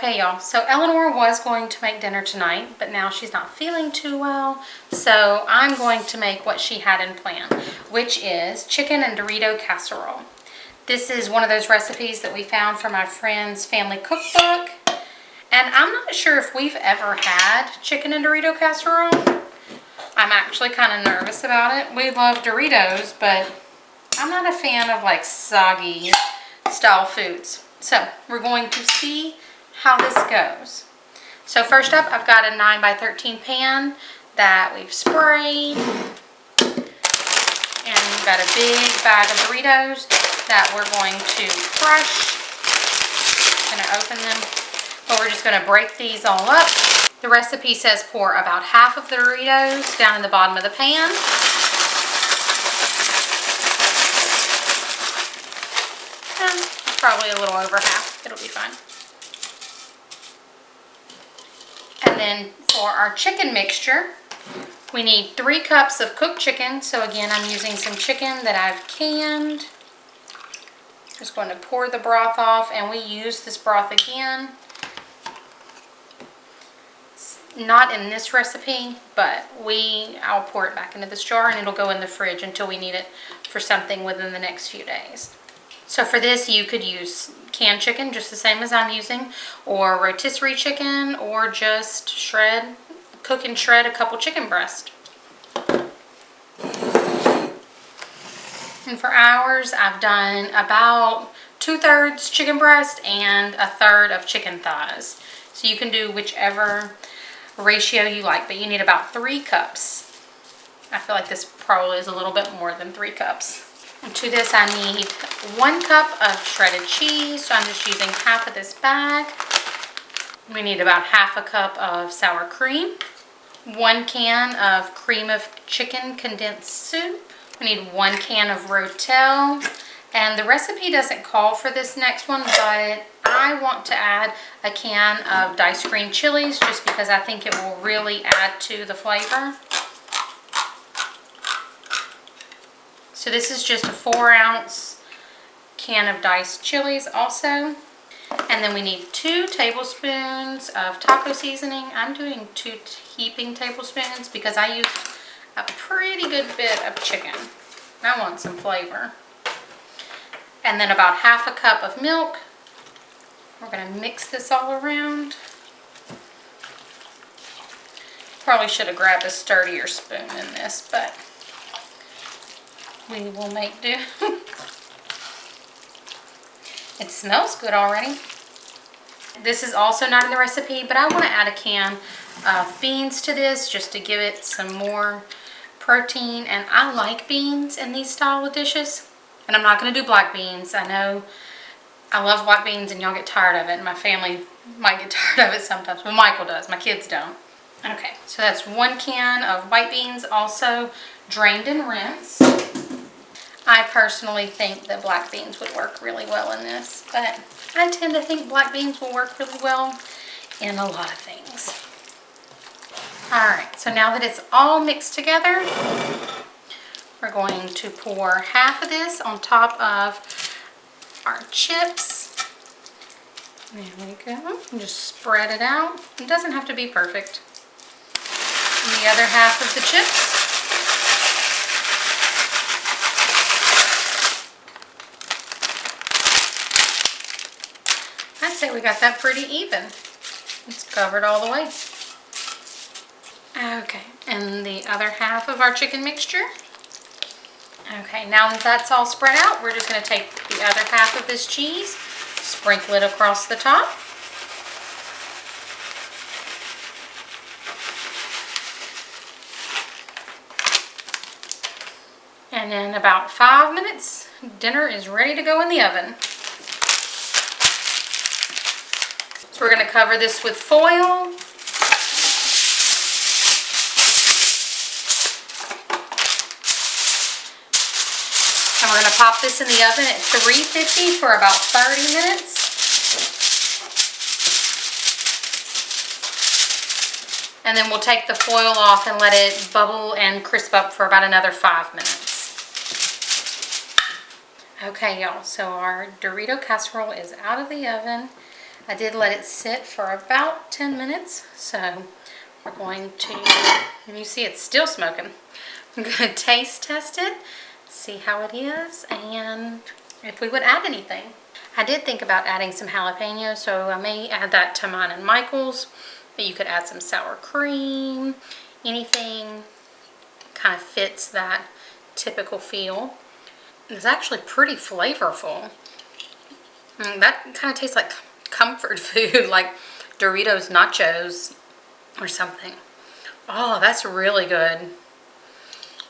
Okay, y'all, so Eleanor was going to make dinner tonight, but now she's not feeling too well, so I'm going to make what she had in plan, which is chicken and Dorito casserole. This is one of those recipes that we found from my friend's family cookbook, and I'm not sure if we've ever had chicken and Dorito casserole. I'm actually kind of nervous about it. We love Doritos, but I'm not a fan of like soggy style foods. So we're going to see how this goes. So first up, I've got a 9x13 pan that we've sprayed. And we've got a big bag of Doritos that we're going to crush. Gonna open them, but we're just gonna break these all up. The recipe says pour about half of the Doritos down in the bottom of the pan. Probably a little over half. It'll be fine. And then for our chicken mixture, we need 3 cups of cooked chicken. So again, I'm using some chicken that I've canned. Just going to pour the broth off, and we use this broth again. It's not in this recipe, but I'll pour it back into this jar and it'll go in the fridge until we need it for something within the next few days. So for this, you could use canned chicken, just the same as I'm using, or rotisserie chicken, or just cook and shred a couple chicken breasts. And for ours, I've done about 2/3 chicken breast and 1/3 of chicken thighs. So you can do whichever ratio you like, but you need about 3 cups. I feel like this probably is a little bit more than 3 cups. And to this, I need 1 cup of shredded cheese, so I'm just using half of this bag. We need about half a cup of sour cream, 1 can of cream of chicken condensed soup. We need 1 can of rotel, and the recipe doesn't call for this next one, but I want to add a can of diced green chilies just because I think it will really add to the flavor. So this is just a 4-ounce can of diced chilies also. And then we need 2 tablespoons of taco seasoning. I'm doing 2 heaping tablespoons because I used a pretty good bit of chicken. I want some flavor. And then about half a cup of milk. We're gonna mix this all around. Probably should have grabbed a sturdier spoon in this, but we will make do. It smells good already. This is also not in the recipe, but I want to add a can of beans to this just to give it some more protein. And I like beans in these style of dishes. And I'm not going to do black beans. I know I love black beans and y'all get tired of it. And my family might get tired of it sometimes. But Michael does. My kids don't. Okay, so that's 1 can of white beans, also drained and rinsed. I personally think that black beans would work really well in this, but I tend to think black beans will work really well in a lot of things. Alright, so now that it's all mixed together, we're going to pour half of this on top of our chips. There we go. And just spread it out. It doesn't have to be perfect. And the other half of the chips. I'd say we got that pretty even. It's covered all the way. Okay, and the other half of our chicken mixture. Okay, now that that's all spread out, we're just going to take the other half of this cheese, sprinkle it across the top. And in about 5 minutes, dinner is ready to go in the oven. So we're going to cover this with foil. And we're going to pop this in the oven at 350 for about 30 minutes. And then we'll take the foil off and let it bubble and crisp up for about another 5 minutes. Okay, y'all, so our Dorito casserole is out of the oven. I did let it sit for about 10 minutes, so we're going to, and you see it's still smoking. I'm going to taste test it, see how it is, and if we would add anything. I did think about adding some jalapenos, so I may add that to mine and Michael's, but you could add some sour cream, anything kind of fits that typical feel. It's actually pretty flavorful. That kind of tastes like comfort food, like Doritos nachos or something. Oh, that's really good.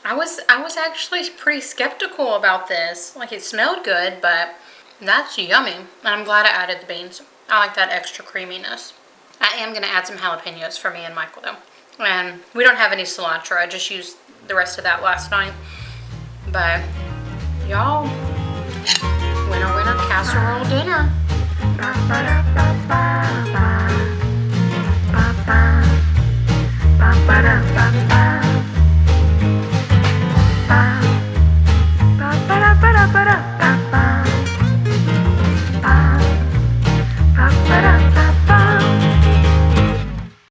I was actually pretty skeptical about this. Like, it smelled good, but that's yummy. And I'm glad I added the beans. I like that extra creaminess. I am going to add some jalapenos for me and Michael though. And we don't have any cilantro. I just used the rest of that last night. But y'all, winner winner casserole dinner.